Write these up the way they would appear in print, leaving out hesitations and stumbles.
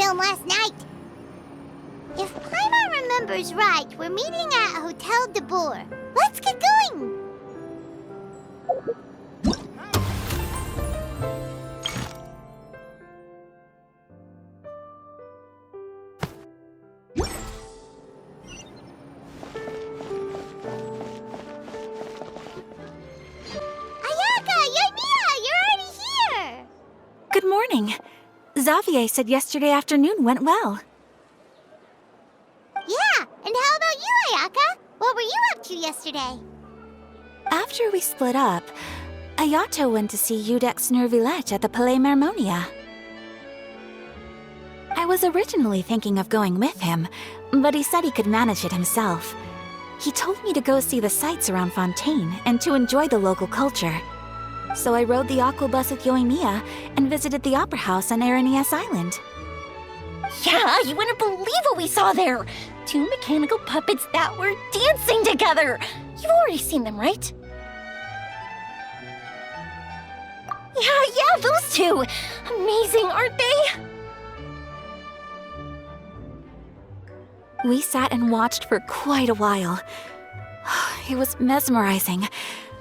film last night. If Paimon remembers right, we're meeting at Hotel de Boer. Let's get going! Good morning. Xavier said yesterday afternoon went well. Yeah, and how about you, Ayaka? What were you up to yesterday? After we split up, Ayato went to see Udex Nervillette at the Palais Marmonia. I was originally thinking of going with him, but he said he could manage it himself. He told me to go see the sights around Fontaine and to enjoy the local culture. So I rode the aqua bus with Yoimiya and visited the opera house on Aranias Island. Yeah, you wouldn't believe what we saw there! 2 mechanical puppets that were dancing together! You've already seen them, right? Yeah, those two! Amazing, aren't they? We sat and watched for quite a while. It was mesmerizing.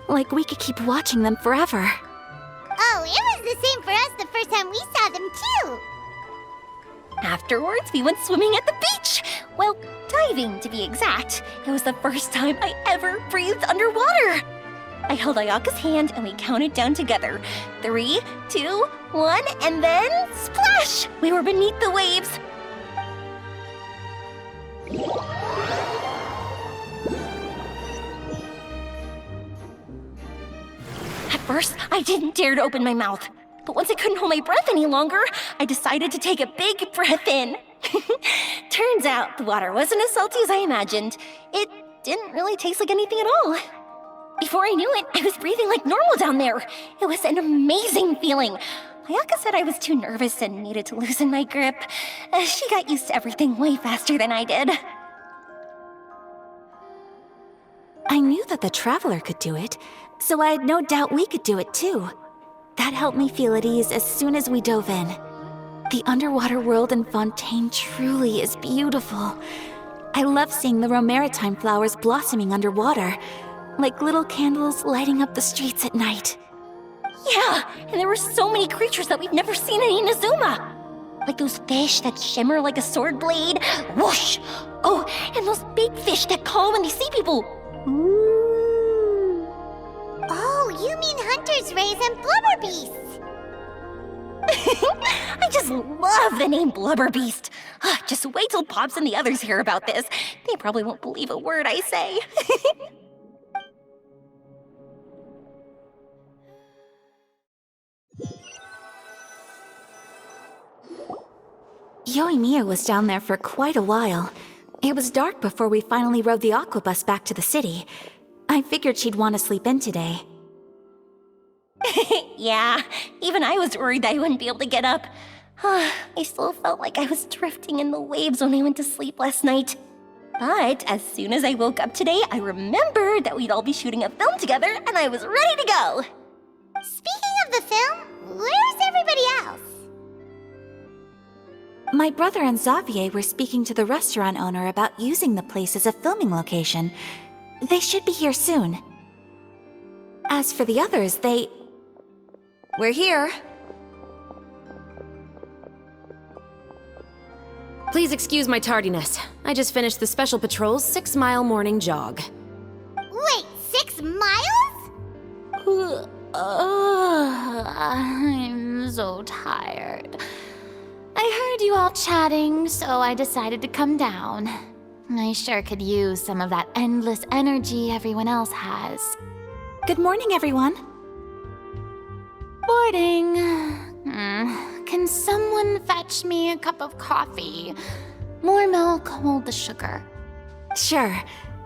Like we could keep watching them forever. Oh, it was the same for us the first time we saw them, too! Afterwards, we went swimming at the beach! Well, diving, to be exact. It was the first time I ever breathed underwater! I held Ayaka's hand and we counted down together. 3, 2, 1, and then splash! We were beneath the waves. At first, I didn't dare to open my mouth. But once I couldn't hold my breath any longer, I decided to take a big breath in. Turns out the water wasn't as salty as I imagined. It didn't really taste like anything at all. Before I knew it, I was breathing like normal down there. It was an amazing feeling. Ayaka said I was too nervous and needed to loosen my grip. She got used to everything way faster than I did. I knew that the Traveler could do it, so I had no doubt we could do it too. That helped me feel at ease as soon as we dove in. The underwater world in Fontaine truly is beautiful. I love seeing the romaritime flowers blossoming underwater, like little candles lighting up the streets at night. Yeah, and there were so many creatures that we've never seen in Inazuma. Like those fish that shimmer like a sword blade. Whoosh! Oh, and those big fish that call when they see people. Ooh. Oh, you mean Hunter's Rays and Blubber Beasts. I just love the name Blubber Beast. Just wait till Pops and the others hear about this. They probably won't believe a word I say. Yoimiya was down there for quite a while. It was dark before we finally rode the aqua bus back to the city. I figured she'd want to sleep in today. Yeah, even I was worried that I wouldn't be able to get up. I still felt like I was drifting in the waves when I went to sleep last night. But as soon as I woke up today, I remembered that we'd all be shooting a film together, and I was ready to go. Speaking of the film, where's everybody else? My brother and Xavier were speaking to the restaurant owner about using the place as a filming location. They should be here soon. As for the others, We're here. Please excuse my tardiness. I just finished the Special Patrol's 6-mile morning jog. Wait, 6 miles? I'm so tired. I heard you all chatting, so I decided to come down. I sure could use some of that endless energy everyone else has. Good morning, everyone. Boarding. Can someone fetch me a cup of coffee? More milk, hold the sugar. Sure,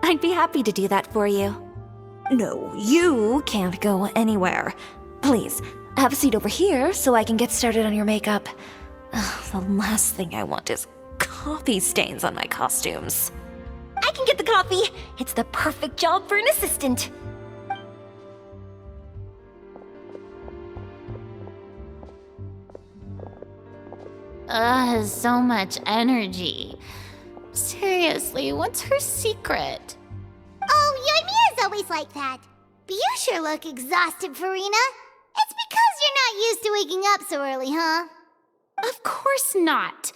I'd be happy to do that for you. No, you can't go anywhere. Please, have a seat over here so I can get started on your makeup. The last thing I want is coffee stains on my costumes. I can get the coffee. It's the perfect job for an assistant. has so much energy. Seriously, what's her secret? Oh, your Mia's always like that. But you sure look exhausted, Farina. It's because you're not used to waking up so early, huh? Of course not.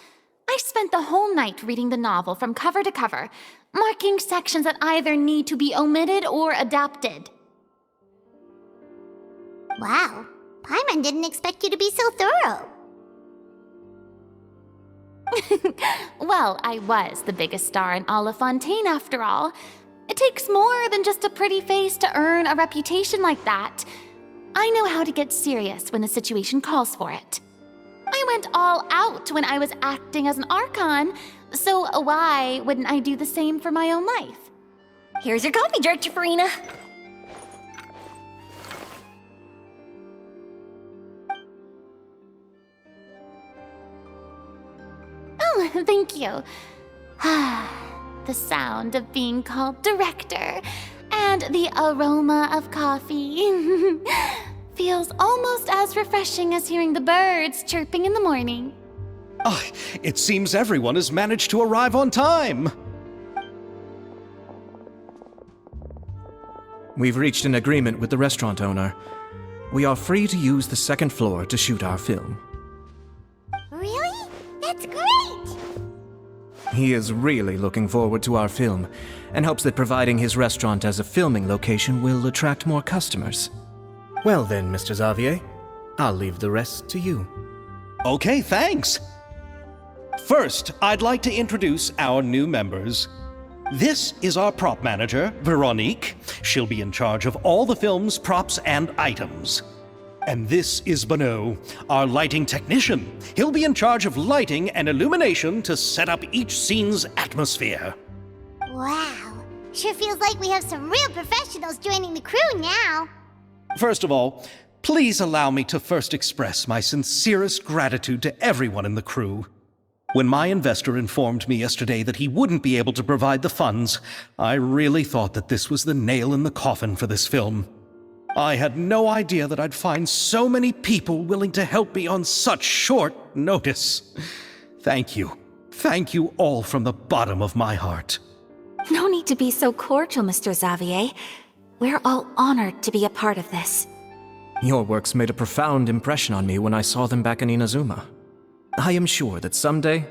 I spent the whole night reading the novel from cover to cover, marking sections that either need to be omitted or adapted. Wow, Paimon didn't expect you to be so thorough. Well, I was the biggest star in all of Fontaine after all. It takes more than just a pretty face to earn a reputation like that. I know how to get serious when the situation calls for it. I went all out when I was acting as an Archon, so why wouldn't I do the same for my own life? Here's your coffee, Director Farina. Oh, thank you. The sound of being called director and the aroma of coffee feels almost as refreshing as hearing the birds chirping in the morning. Ah, it seems everyone has managed to arrive on time. We've reached an agreement with the restaurant owner. We are free to use the second floor to shoot our film. Really? That's great! He is really looking forward to our film and hopes that providing his restaurant as a filming location will attract more customers. Well then, Mr. Xavier, I'll leave the rest to you. Okay, thanks. First, I'd like to introduce our new members. This is our prop manager, Veronique. She'll be in charge of all the film's props and items. And this is Bonneau, our lighting technician. He'll be in charge of lighting and illumination to set up each scene's atmosphere. Wow, sure feels like we have some real professionals joining the crew now. First of all, please allow me to first express my sincerest gratitude to everyone in the crew. When my investor informed me yesterday that he wouldn't be able to provide the funds, I really thought that this was the nail in the coffin for this film. I had no idea that I'd find so many people willing to help me on such short notice. Thank you. Thank you all from the bottom of my heart. No need to be so cordial, Mr. Xavier. We're all honored to be a part of this. Your works made a profound impression on me when I saw them back in Inazuma. I am sure that someday,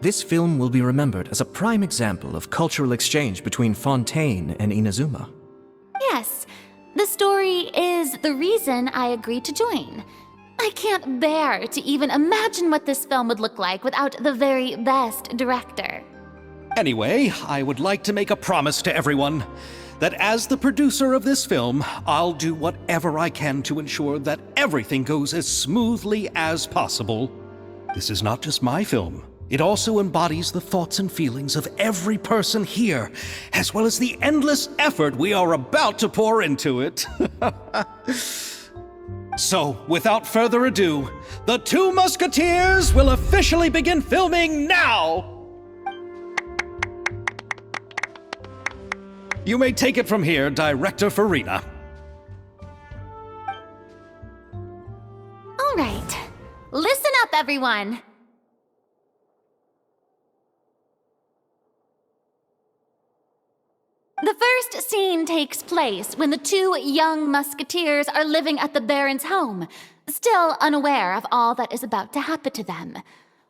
this film will be remembered as a prime example of cultural exchange between Fontaine and Inazuma. Yes, the story is the reason I agreed to join. I can't bear to even imagine what this film would look like without the very best director. Anyway, I would like to make a promise to everyone that as the producer of this film, I'll do whatever I can to ensure that everything goes as smoothly as possible. This is not just my film. It also embodies the thoughts and feelings of every person here, as well as the endless effort we are about to pour into it. So, without further ado, the Two Musketeers will officially begin filming now! You may take it from here, Director Farina. All right, listen up, everyone. The first scene takes place when the two young musketeers are living at the Baron's home, still unaware of all that is about to happen to them.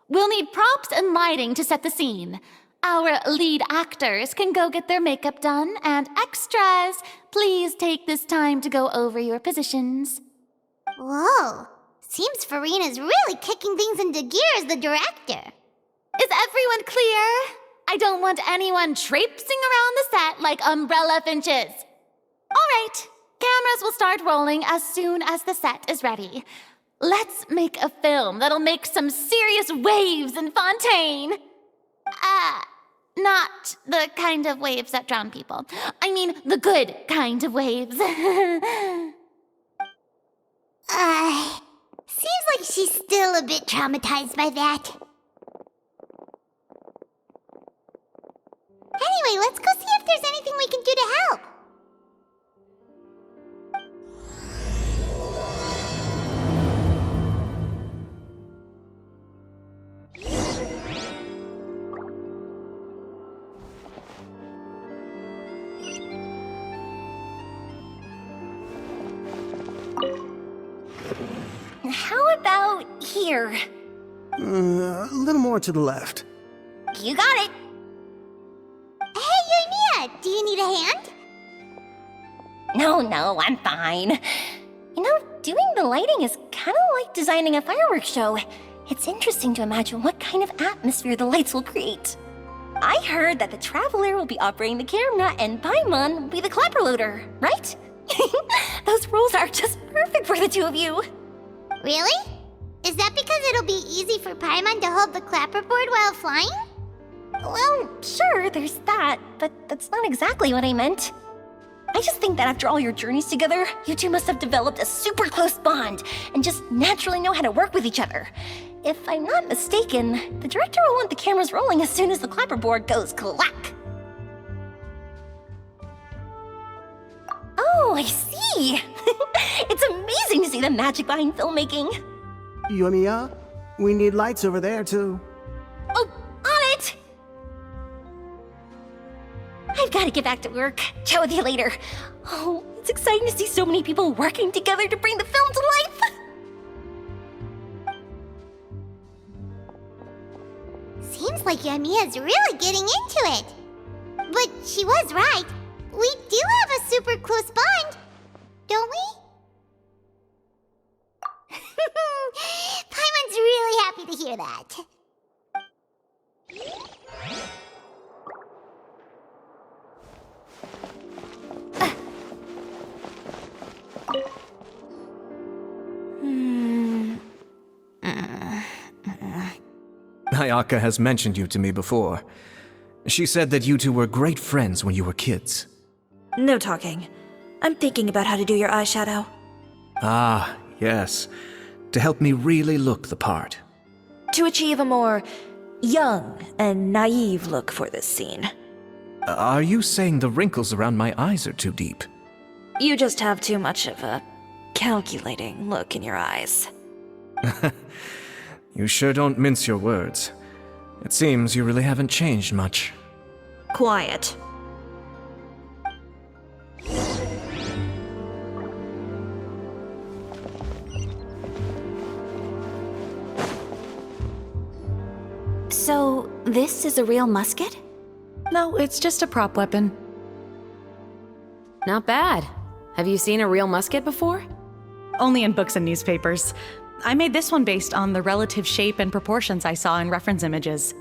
We'll need props and lighting to set the scene. Our lead actors can go get their makeup done, and extras, please take this time to go over your positions. Whoa, seems Farina's really kicking things into gear as the director. Is everyone clear? I don't want anyone traipsing around the set like umbrella finches. All right, cameras will start rolling as soon as the set is ready. Let's make a film that'll make some serious waves in Fontaine. Not the kind of waves that drown people. I mean, the good kind of waves. Seems like she's still a bit traumatized by that. Anyway, let's go see if there's anything we can do to help. here. A little more to the left. You got it. Hey, Yoimiya, do you need a hand? No, I'm fine. You know, doing the lighting is kind of like designing a fireworks show. It's interesting to imagine what kind of atmosphere the lights will create. I heard that the Traveler will be operating the camera and Paimon will be the clapper loader, right? Those roles are just perfect for the two of you. Really? Is that because it'll be easy for Paimon to hold the clapperboard while flying? Well, sure, there's that, but that's not exactly what I meant. I just think that after all your journeys together, you two must have developed a super close bond and just naturally know how to work with each other. If I'm not mistaken, the director will want the cameras rolling as soon as the clapperboard goes clack. Oh, I see! It's amazing to see the magic behind filmmaking. Yoimiya, we need lights over there, too. Oh, on it! I've got to get back to work. Chat with you later. Oh, it's exciting to see so many people working together to bring the film to life. Seems like Yoimiya's really getting into it. But she was right. We do have a super close bond, don't we? Paimon's really happy to hear that. Ayaka has mentioned you to me before. She said that you two were great friends when you were kids. No talking. I'm thinking about how to do your eyeshadow. Ah, yes. To help me really look the part. To achieve a more young and naive look for this scene. Are you saying the wrinkles around my eyes are too deep? You just have too much of a calculating look in your eyes. You sure don't mince your words. It seems you really haven't changed much. Quiet. So, this is a real musket? No, it's just a prop weapon. Not bad. Have you seen a real musket before? Only in books and newspapers. I made this one based on the relative shape and proportions I saw in reference images.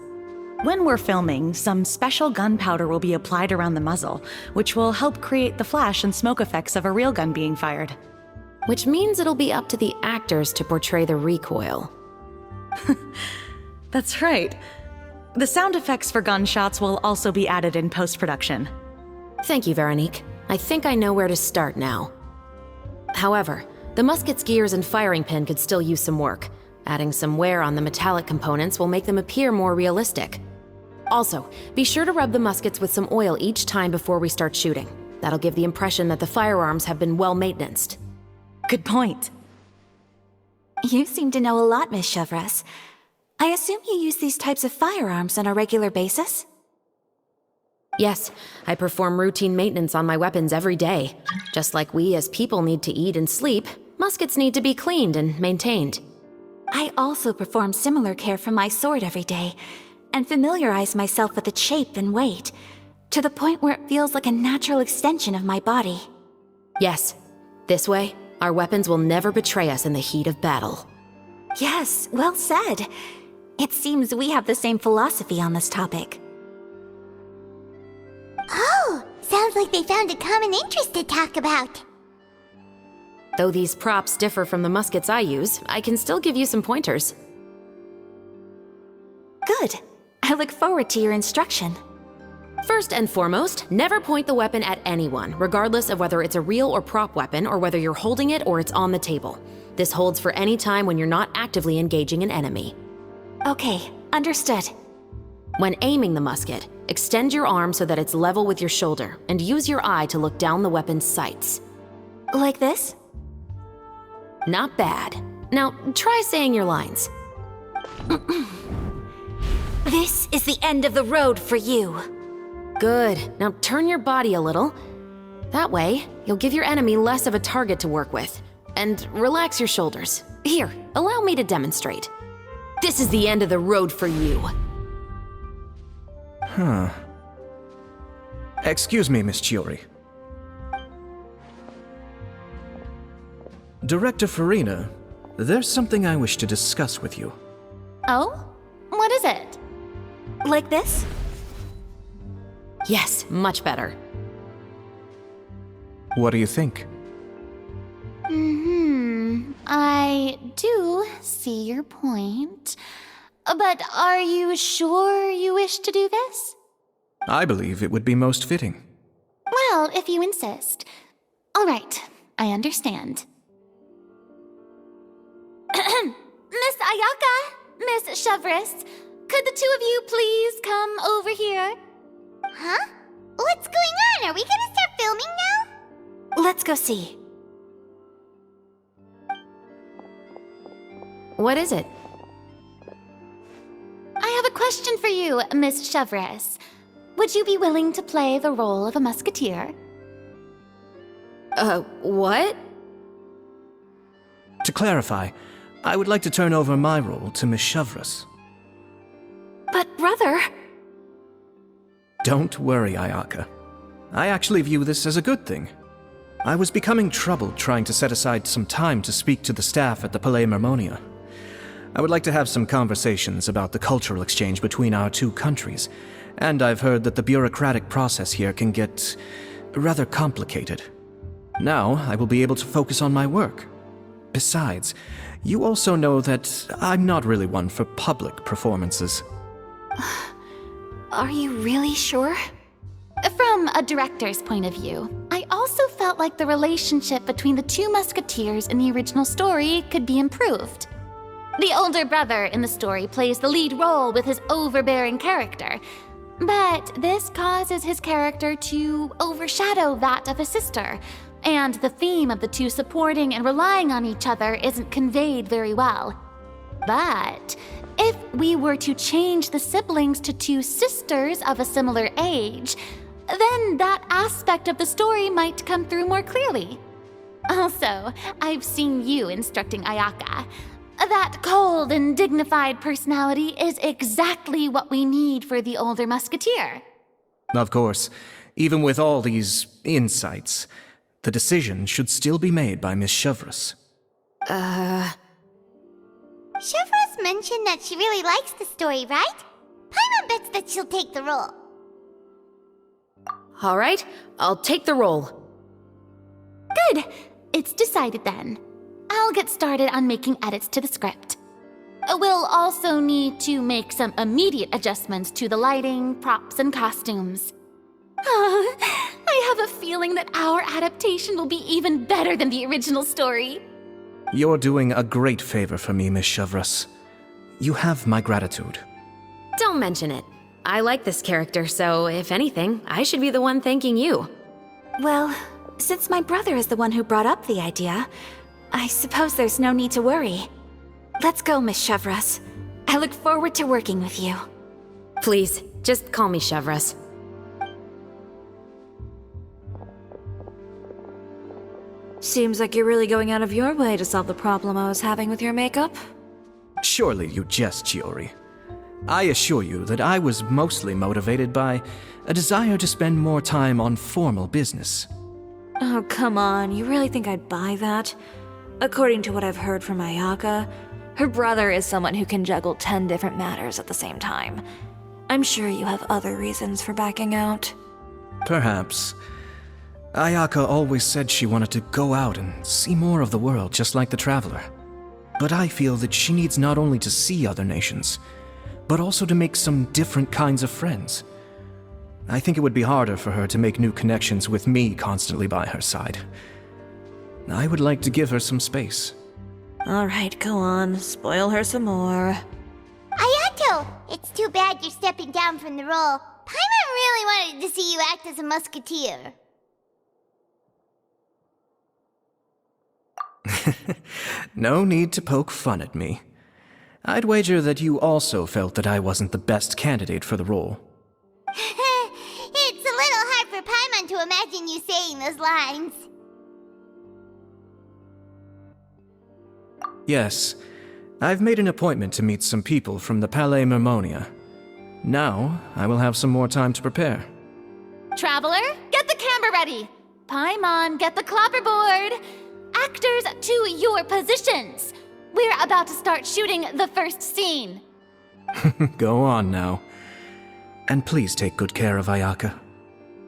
When we're filming, some special gunpowder will be applied around the muzzle, which will help create the flash and smoke effects of a real gun being fired. Which means it'll be up to the actors to portray the recoil. That's right. The sound effects for gunshots will also be added in post-production. Thank you, Veronique. I think I know where to start now. However, the musket's gears and firing pin could still use some work. Adding some wear on the metallic components will make them appear more realistic. Also, be sure to rub the muskets with some oil each time before we start shooting. That'll give the impression that the firearms have been well maintained. Good point. You seem to know a lot, Miss Chevres. I assume you use these types of firearms on a regular basis? Yes, I perform routine maintenance on my weapons every day. Just like we as people need to eat and sleep, muskets need to be cleaned and maintained. I also perform similar care for my sword every day, and familiarize myself with its shape and weight, to the point where it feels like a natural extension of my body. Yes, this way, our weapons will never betray us in the heat of battle. Yes, well said. It seems we have the same philosophy on this topic. Oh, sounds like they found a common interest to talk about. Though these props differ from the muskets I use, I can still give you some pointers. Good. I look forward to your instruction. First and foremost, never point the weapon at anyone, regardless of whether it's a real or prop weapon or whether you're holding it or it's on the table. This holds for any time when you're not actively engaging an enemy. Okay, understood. When aiming the musket, extend your arm so that it's level with your shoulder, and use your eye to look down the weapon's sights. Like this? Not bad. Now, try saying your lines. This is the end of the road for you. Good. Now turn your body a little. That way, you'll give your enemy less of a target to work with. And relax your shoulders. Here, allow me to demonstrate. This is the end of the road for you. Huh. Excuse me, Miss Chiori. Director Farina, there's something I wish to discuss with you. Oh? What is it? Like this? Yes, much better. What do you think? I do see your point. But are you sure you wish to do this? I believe it would be most fitting. Well, if you insist. All right, I understand. Miss Ayaka, Miss Chevres, could the two of you please come over here? Huh? What's going on? Are we gonna start filming now? Let's go see. What is it? I have a question for you, Miss Chevres. Would you be willing to play the role of a musketeer? What? To clarify, I would like to turn over my role to Miss Chevres. But brother... Don't worry, Ayaka. I actually view this as a good thing. I was becoming troubled trying to set aside some time to speak to the staff at the Palais Mermonia. I would like to have some conversations about the cultural exchange between our two countries, and I've heard that the bureaucratic process here can get rather complicated. Now, I will be able to focus on my work. Besides, you also know that I'm not really one for public performances. Are you really sure? From a director's point of view, I also felt like the relationship between the two musketeers in the original story could be improved. The older brother in the story plays the lead role with his overbearing character, but this causes his character to overshadow that of his sister, and the theme of the two supporting and relying on each other isn't conveyed very well. But if we were to change the siblings to two sisters of a similar age, then that aspect of the story might come through more clearly. Also, I've seen you instructing Ayaka. That cold and dignified personality is exactly what we need for the older musketeer. Of course, even with all these insights, the decision should still be made by Miss Chevres. Chevres mentioned that she really likes the story, right? Paimon bets that she'll take the role. All right, I'll take the role. Good. It's decided then. I'll get started on making edits to the script. We'll also need to make some immediate adjustments to the lighting, props, and costumes. I have a feeling that our adaptation will be even better than the original story. You're doing a great favor for me, Miss Chevres. You have my gratitude. Don't mention it. I like this character, so if anything, I should be the one thanking you. Well, since my brother is the one who brought up the idea, I suppose there's no need to worry. Let's go, Miss Chevres. I look forward to working with you. Please, just call me Chevres. Seems like you're really going out of your way to solve the problem I was having with your makeup. Surely you jest, Chiori. I assure you that I was mostly motivated by a desire to spend more time on formal business. Oh, come on. You really think I'd buy that? According to what I've heard from Ayaka, her brother is someone who can juggle 10 different matters at the same time. I'm sure you have other reasons for backing out. Perhaps. Ayaka always said she wanted to go out and see more of the world, just like the Traveler. But I feel that she needs not only to see other nations, but also to make some different kinds of friends. I think it would be harder for her to make new connections with me constantly by her side. I would like to give her some space. Alright, go on. Spoil her some more. Ayato! It's too bad you're stepping down from the role. Paimon really wanted to see you act as a musketeer. No need to poke fun at me. I'd wager that you also felt that I wasn't the best candidate for the role. It's a little hard for Paimon to imagine you saying those lines. Yes, I've made an appointment to meet some people from the Palais Mermonia. Now, I will have some more time to prepare. Traveler, get the camera ready. Paimon, get the clapperboard. Actors, to your positions. We're about to start shooting the first scene. Go on now. And please take good care of Ayaka.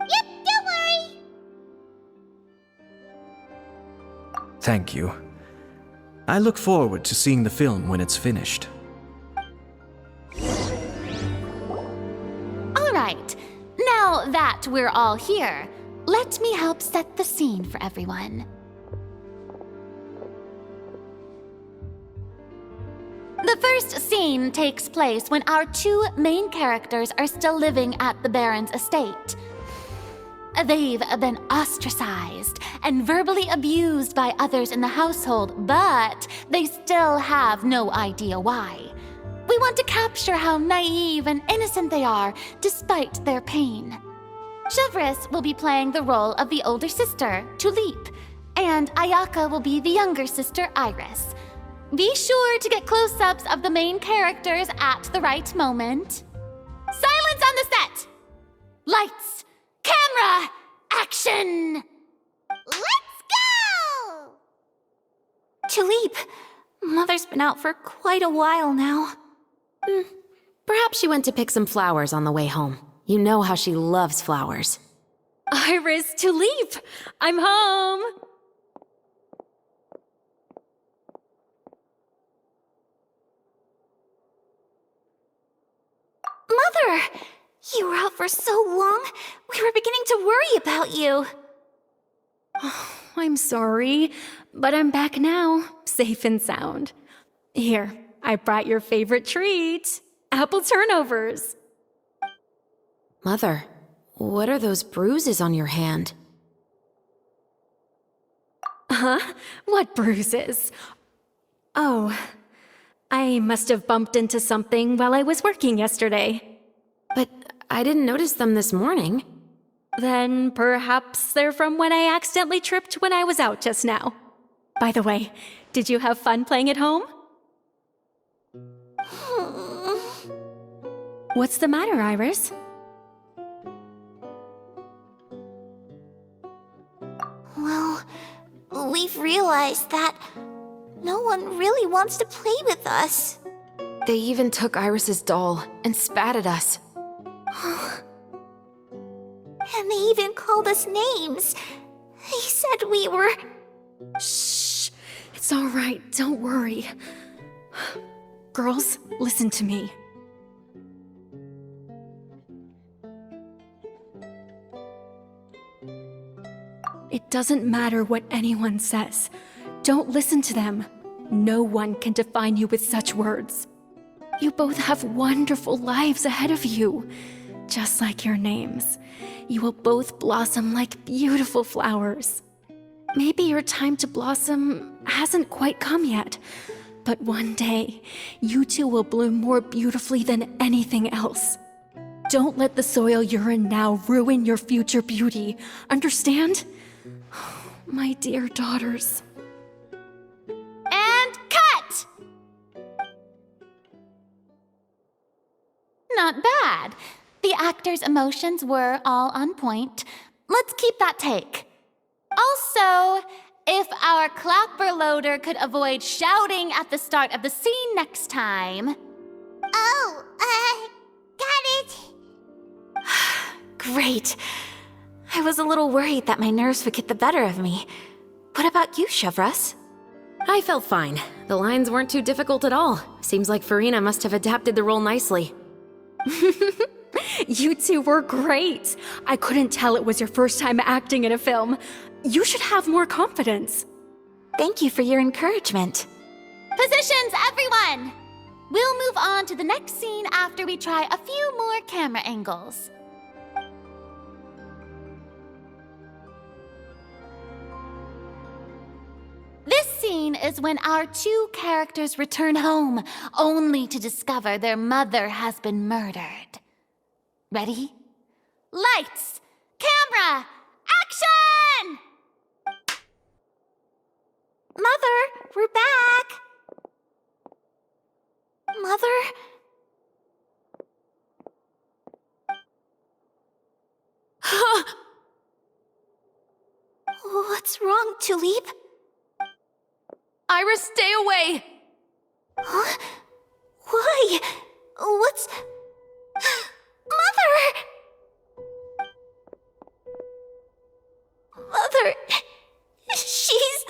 Yep, don't worry. Thank you. I look forward to seeing the film when it's finished. All right, now that we're all here, let me help set the scene for everyone. The first scene takes place when our two main characters are still living at the Baron's estate. They've been ostracized and verbally abused by others in the household, but they still have no idea why. We want to capture how naive and innocent they are despite their pain. Chevres will be playing the role of the older sister, Tulip, and Ayaka will be the younger sister, Iris. Be sure to get close-ups of the main characters at the right moment. Silence on the set! Lights! Camera! Action! Let's go! Tulip, Mother's been out for quite a while now. Perhaps she went to pick some flowers on the way home. You know how she loves flowers. Iris, Tulip, I'm home. Mother! You were out for so long, we were beginning to worry about you. I'm sorry, but I'm back now, safe and sound. Here, I brought your favorite treat, apple turnovers. Mother, what are those bruises on your hand? Huh? What bruises? Oh, I must have bumped into something while I was working yesterday. But I didn't notice them this morning. Then perhaps they're from when I accidentally tripped when I was out just now. By the way, did you have fun playing at home? What's the matter, Iris? Well, we've realized that no one really wants to play with us. They even took Iris's doll and spat at us. And they even called us names. They said we were... Shh! It's all right, don't worry. Girls, listen to me. It doesn't matter what anyone says. Don't listen to them. No one can define you with such words. You both have wonderful lives ahead of you. Just like your names. You will both blossom like beautiful flowers. Maybe your time to blossom hasn't quite come yet, but one day, you two will bloom more beautifully than anything else. Don't let the soil you're in now ruin your future beauty. Understand? My dear daughters. And cut! Not bad. The actors' emotions were all on point. Let's keep that take. Also, if our clapper loader could avoid shouting at the start of the scene next time. Oh, got it. Great. I was a little worried that my nerves would get the better of me. What about you, Chevres? I felt fine. The lines weren't too difficult at all. Seems like Farina must have adapted the role nicely. You two were great. I couldn't tell it was your first time acting in a film. You should have more confidence. Thank you for your encouragement. Positions, everyone! We'll move on to the next scene after we try a few more camera angles. This scene is when our two characters return home, only to discover their mother has been murdered. Ready? Lights! Camera! Action! Mother, we're back. Mother? What's wrong, Tulip? Iris, stay away! Huh? Why? What's... Mother! Mother... She's...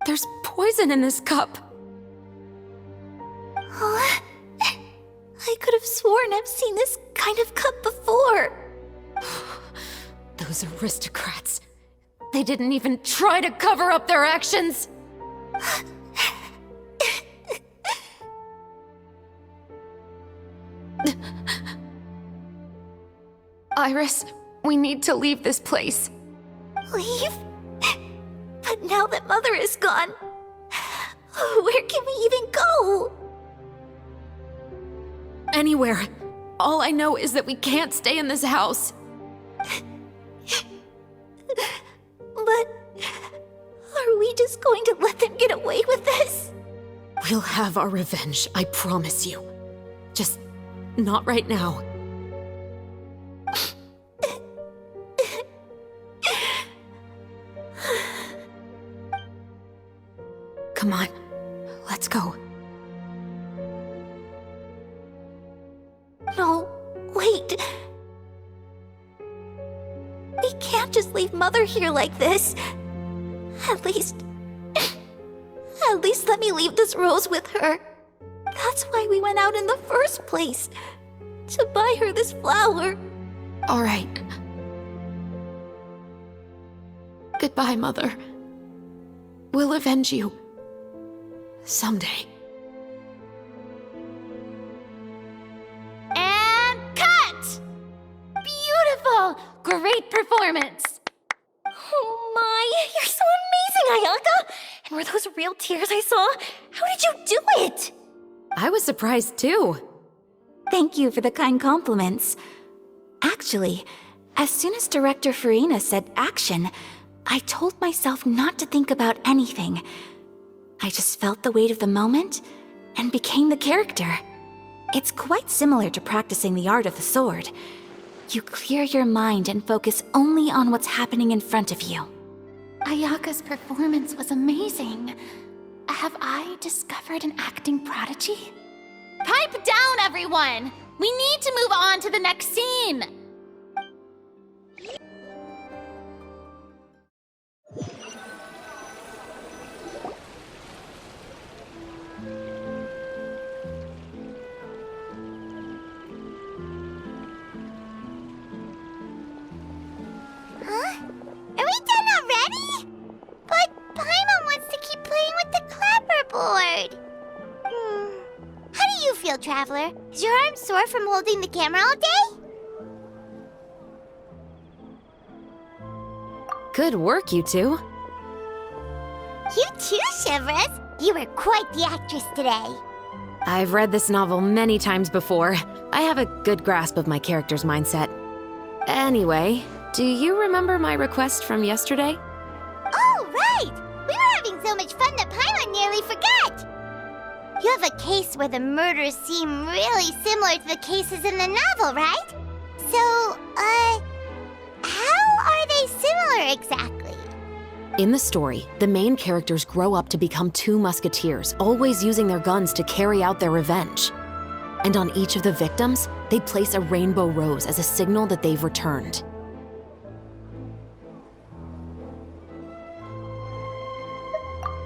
There's poison in this cup. Huh? I could have sworn I've seen this kind of cup before. Those aristocrats. They didn't even try to cover up their actions. Iris, we need to leave this place. Leave? But now that Mother is gone, where can we even go? Anywhere. All I know is that we can't stay in this house. But are we just going to let them get away with this? We'll have our revenge, I promise you. Just not right now. Come on, let's go. No, wait. We can't just leave Mother here like this. At least let me leave this rose with her. That's why we went out in the first place. To buy her this flower. All right. Goodbye, Mother. We'll avenge you. Someday. And cut! Beautiful! Great performance! Oh my, you're so amazing, Ayaka! And were those real tears I saw? How did you do it? I was surprised too. Thank you for the kind compliments. Actually, as soon as Director Farina said action, I told myself not to think about anything. I just felt the weight of the moment and became the character. It's quite similar to practicing the art of the sword. You clear your mind and focus only on what's happening in front of you. Ayaka's performance was amazing. Have I discovered an acting prodigy? Pipe down, everyone! We need to move on to the next scene! Huh? Are we done already? But Paimon wants to keep playing with the clapperboard. How do you feel, Traveler? Is your arm sore from holding the camera all day? Good work, you two. You too, Shivers. You were quite the actress today. I've read this novel many times before. I have a good grasp of my character's mindset. Anyway, do you remember my request from yesterday? Oh, right! We were having so much fun that Paimon nearly forgot! You have a case where the murders seem really similar to the cases in the novel, right? So, how are they similar exactly? In the story, the main characters grow up to become two musketeers, always using their guns to carry out their revenge. And on each of the victims, they place a rainbow rose as a signal that they've returned.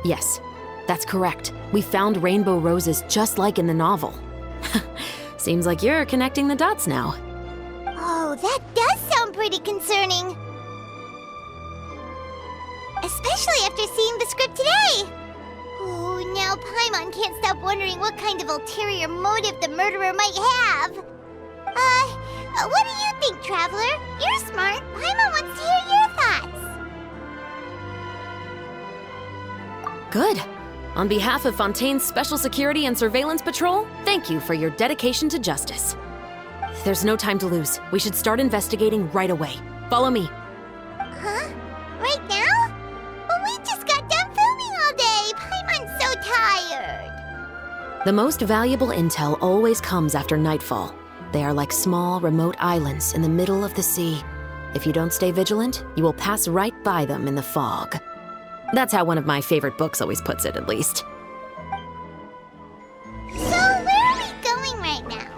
Yes, that's correct. We found rainbow roses just like in the novel. Seems like you're connecting the dots now. Oh, that does sound pretty concerning. Especially after seeing the script today. Oh, now Paimon can't stop wondering what kind of ulterior motive the murderer might have. What do you think, Traveler? You're smart. Paimon wants to hear your thoughts. Good. On behalf of Fontaine's Special Security and Surveillance Patrol, thank you for your dedication to justice. There's no time to lose. We should start investigating right away. Follow me. Huh? Right now? But The most valuable intel always comes after nightfall. They are like small, remote islands in the middle of the sea. If you don't stay vigilant, you will pass right by them in the fog. That's how one of my favorite books always puts it, at least. So, where are we going right now?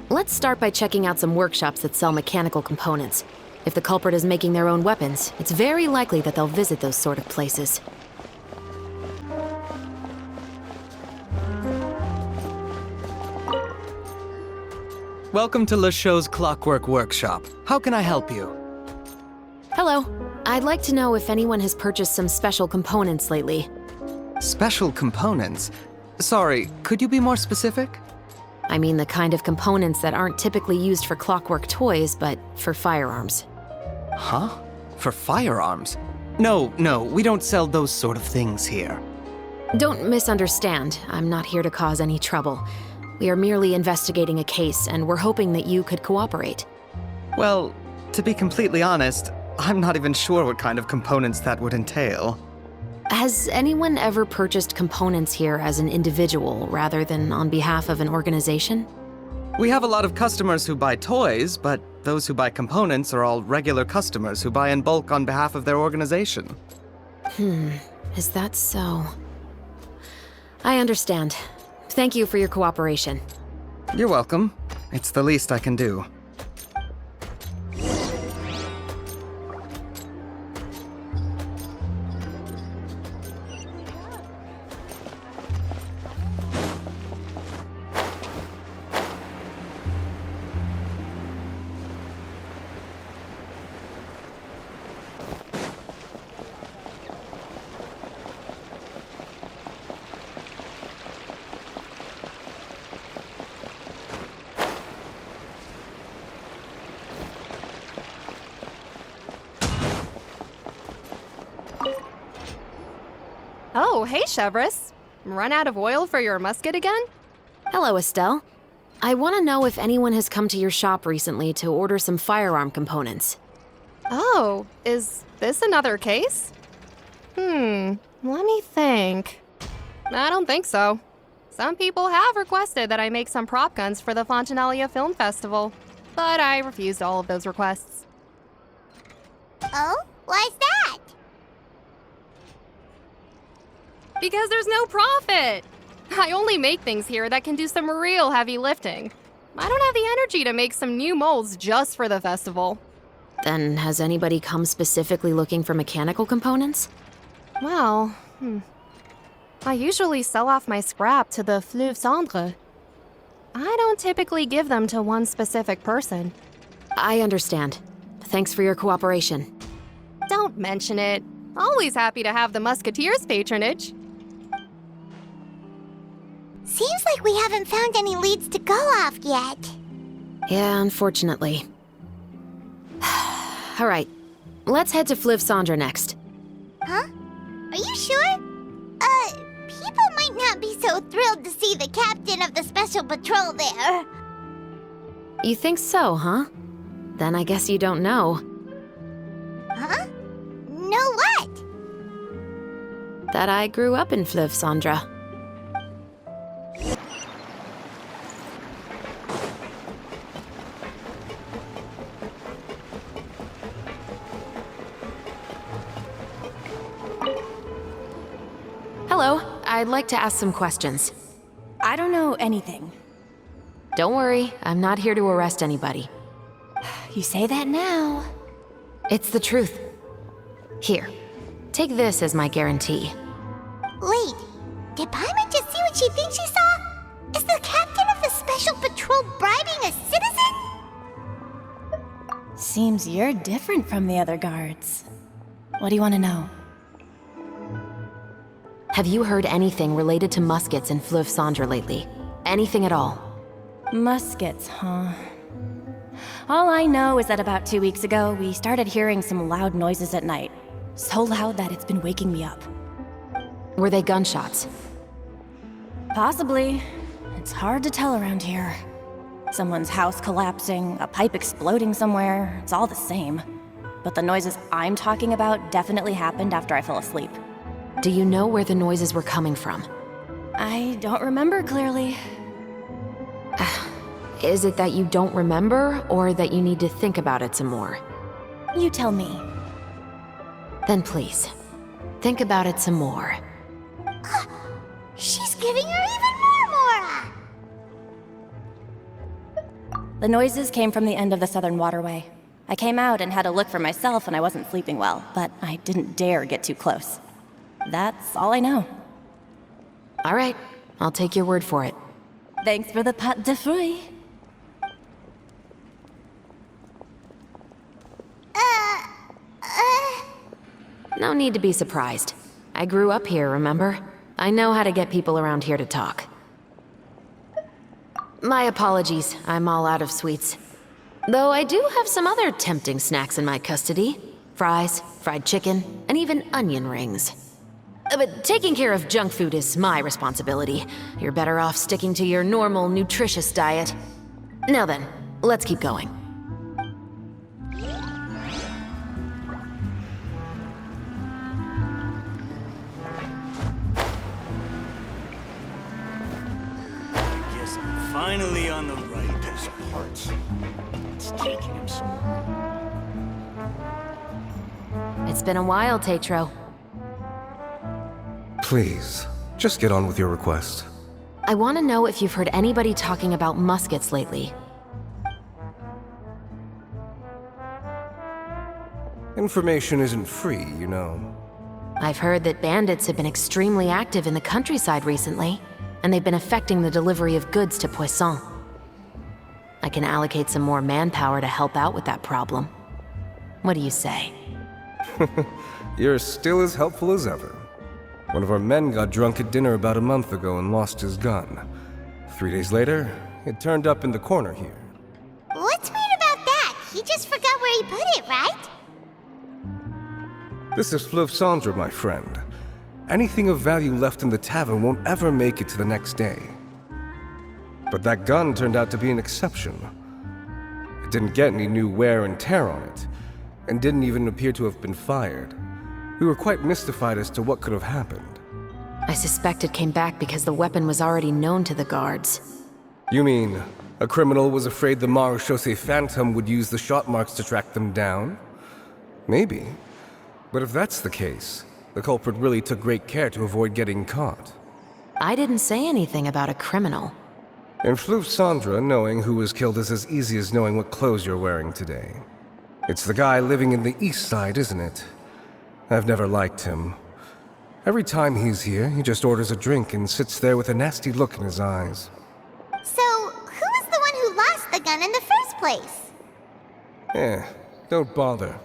Let's start by checking out some workshops that sell mechanical components. If the culprit is making their own weapons, it's very likely that they'll visit those sort of places. Welcome to Le Show's Clockwork Workshop. How can I help you? Hello. I'd like to know if anyone has purchased some special components lately. Special components? Sorry, could you be more specific? I mean the kind of components that aren't typically used for clockwork toys, but for firearms. Huh? For firearms? No, we don't sell those sort of things here. Don't misunderstand. I'm not here to cause any trouble. We are merely investigating a case, and we're hoping that you could cooperate. Well, to be completely honest, I'm not even sure what kind of components that would entail. Has anyone ever purchased components here as an individual rather than on behalf of an organization? We have a lot of customers who buy toys, but those who buy components are all regular customers who buy in bulk on behalf of their organization. Is that so? I understand. Thank you for your cooperation. You're welcome. It's the least I can do. Oh, hey, Chevris. Run out of oil for your musket again? Hello, Estelle. I want to know if anyone has come to your shop recently to order some firearm components. Oh, is this another case? Let me think. I don't think so. Some people have requested that I make some prop guns for the Fontanalia Film Festival, but I refused all of those requests. Oh? Why's that? Because there's no profit! I only make things here that can do some real heavy lifting. I don't have the energy to make some new molds just for the festival. Then has anybody come specifically looking for mechanical components? Well, I usually sell off my scrap to the Fleuve Cendre. I don't typically give them to one specific person. I understand. Thanks for your cooperation. Don't mention it. Always happy to have the Musketeers' patronage. Seems like we haven't found any leads to go off yet. Yeah, unfortunately. All right, let's head to Fleuve Cendre next. Huh? Are you sure? People might not be so thrilled to see the captain of the special patrol there. You think so, huh? Then I guess you don't know. Huh? Know what? That I grew up in Fleuve Cendre. Hello, I'd like to ask some questions. I don't know anything. Don't worry, I'm not here to arrest anybody. You say that now. It's the truth. Here, take this as my guarantee. Wait, did Paimon just see what she thinks she saw? Is the captain of the special patrol bribing a citizen? Seems you're different from the other guards. What do you want to know? Have you heard anything related to muskets in Fleuve Cendre lately? Anything at all? Muskets, huh? All I know is that about 2 weeks ago, we started hearing some loud noises at night. So loud that it's been waking me up. Were they gunshots? Possibly. It's hard to tell around here. Someone's house collapsing, a pipe exploding somewhere, it's all the same. But the noises I'm talking about definitely happened after I fell asleep. Do you know where the noises were coming from? I don't remember clearly. Is it that you don't remember, or that you need to think about it some more? You tell me. Then please, think about it some more. She's giving her even more Mora! The noises came from the end of the southern waterway. I came out and had a look for myself when I wasn't sleeping well, but I didn't dare get too close. That's all I know. All right, I'll take your word for it. Thanks for the pâte de fruits. No need to be surprised. I grew up here, remember? I know how to get people around here to talk. My apologies, I'm all out of sweets. Though I do have some other tempting snacks in my custody. Fries, fried chicken, and even onion rings. But taking care of junk food is my responsibility. You're better off sticking to your normal, nutritious diet. Now then, let's keep going. Finally on the right part. It's taking him so It's been a while, Tetro. Please, just get on with your request. I want to know if you've heard anybody talking about muskets lately. Information isn't free, you know. I've heard that bandits have been extremely active in the countryside recently, and they've been affecting the delivery of goods to Poisson. I can allocate some more manpower to help out with that problem. What do you say? You're still as helpful as ever. One of our men got drunk at dinner about a month ago and lost his gun. 3 days later, it turned up in the corner here. What's weird about that? He just forgot where he put it, right? This is Fleuve Cendre, my friend. Anything of value left in the tavern won't ever make it to the next day. But that gun turned out to be an exception. It didn't get any new wear and tear on it, and didn't even appear to have been fired. We were quite mystified as to what could have happened. I suspect it came back because the weapon was already known to the guards. You mean, a criminal was afraid the Marechaussee Phantom would use the shot marks to track them down? Maybe. But if that's the case, the culprit really took great care to avoid getting caught. I didn't say anything about a criminal. In Fleuve Cendre, knowing who was killed is as easy as knowing what clothes you're wearing today. It's the guy living in the east side, isn't it? I've never liked him. Every time he's here, he just orders a drink and sits there with a nasty look in his eyes. So, who was the one who lost the gun in the first place? Don't bother.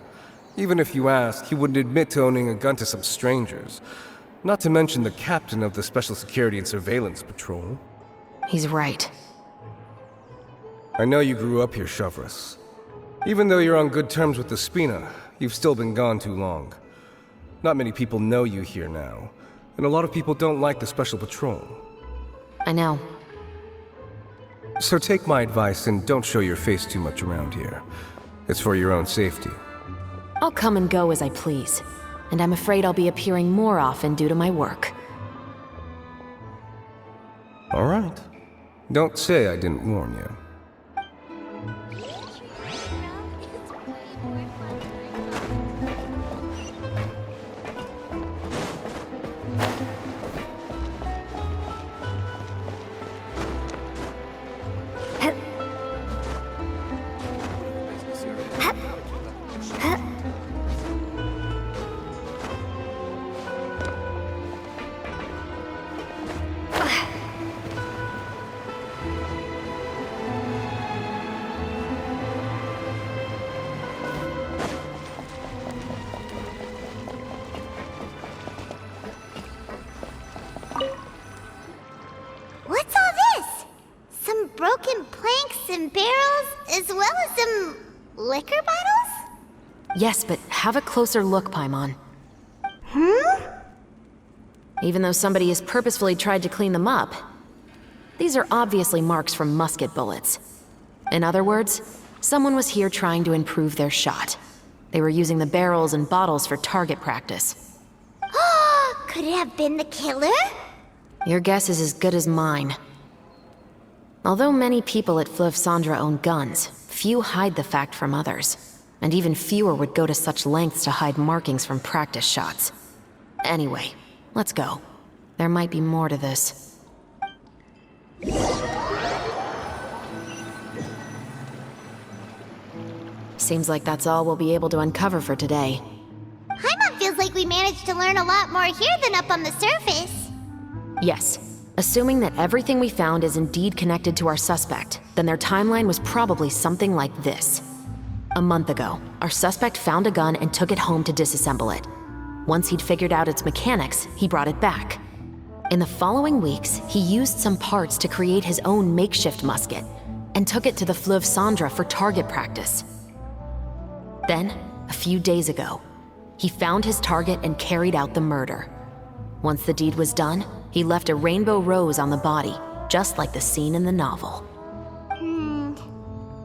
Even if you ask, he wouldn't admit to owning a gun to some strangers. Not to mention the captain of the Special Security and Surveillance Patrol. He's right. I know you grew up here, Chevreuse. Even though you're on good terms with the Spina, you've still been gone too long. Not many people know you here now, and a lot of people don't like the Special Patrol. I know. So take my advice and don't show your face too much around here. It's for your own safety. I'll come and go as I please, and I'm afraid I'll be appearing more often due to my work. All right. Don't say I didn't warn you. What's all this? Some broken planks and barrels, as well as some liquor bottles? Yes, but have a closer look, Paimon. Even though somebody has purposefully tried to clean them up, these are obviously marks from musket bullets. In other words, someone was here trying to improve their shot. They were using the barrels and bottles for target practice. Could it have been the killer? Your guess is as good as mine. Although many people at Fleuve Cendres own guns, few hide the fact from others. And even fewer would go to such lengths to hide markings from practice shots. Anyway, let's go. There might be more to this. Seems like that's all we'll be able to uncover for today. Paimon feels like we managed to learn a lot more here than up on the surface. Yes. Assuming that everything we found is indeed connected to our suspect, then their timeline was probably something like this. A month ago, our suspect found a gun and took it home to disassemble it. Once he'd figured out its mechanics, he brought it back. In the following weeks, he used some parts to create his own makeshift musket, and took it to the Fleuve Cendres for target practice. Then, a few days ago, he found his target and carried out the murder. Once the deed was done, he left a rainbow rose on the body, just like the scene in the novel.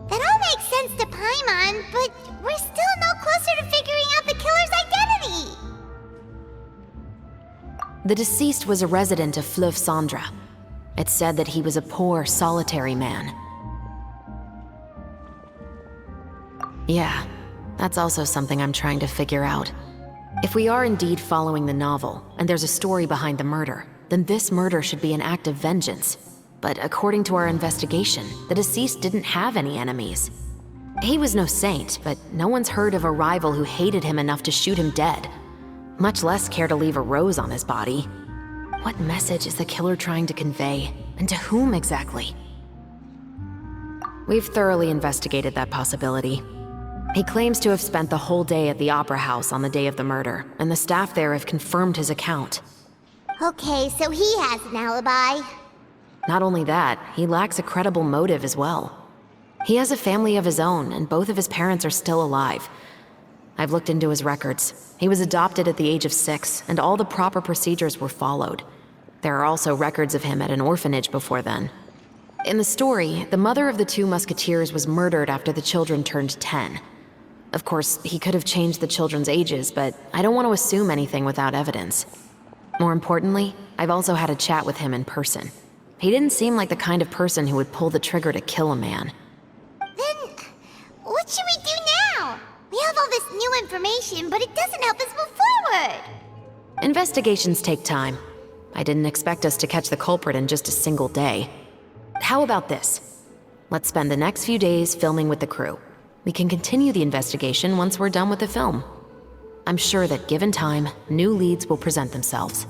That all makes sense to Paimon, but we're still no closer to figuring out the killer's identity! The deceased was a resident of Fleuve Cendres. It's said that he was a poor, solitary man. Yeah, that's also something I'm trying to figure out. If we are indeed following the novel, and there's a story behind the murder, then this murder should be an act of vengeance. But according to our investigation, the deceased didn't have any enemies. He was no saint, but no one's heard of a rival who hated him enough to shoot him dead, much less care to leave a rose on his body. What message is the killer trying to convey, and to whom exactly? We've thoroughly investigated that possibility. He claims to have spent the whole day at the Opera House on the day of the murder, and the staff there have confirmed his account. Okay, so he has an alibi. Not only that, he lacks a credible motive as well. He has a family of his own, and both of his parents are still alive. I've looked into his records. He was adopted at the age of 6, and all the proper procedures were followed. There are also records of him at an orphanage before then. In the story, the mother of the 2 musketeers was murdered after the children turned 10. Of course, he could have changed the children's ages, but I don't want to assume anything without evidence. More importantly, I've also had a chat with him in person. He didn't seem like the kind of person who would pull the trigger to kill a man. Then, what should we do now? We have all this new information, but it doesn't help us move forward. Investigations take time. I didn't expect us to catch the culprit in just a single day. How about this? Let's spend the next few days filming with the crew. We can continue the investigation once we're done with the film. I'm sure that given time, new leads will present themselves.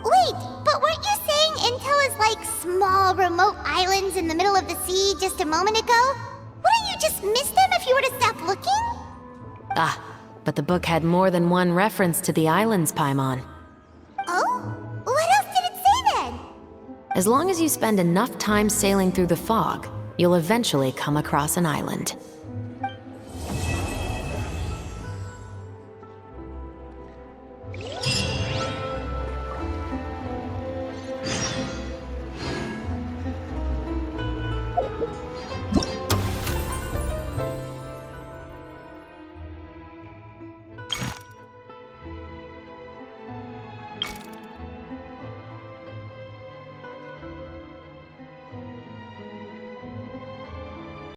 Wait, but weren't you saying Intel is like small, remote islands in the middle of the sea just a moment ago? Wouldn't you just miss them if you were to stop looking? Ah, but the book had more than one reference to the islands, Paimon. Oh? What else did it say then? As long as you spend enough time sailing through the fog, you'll eventually come across an island.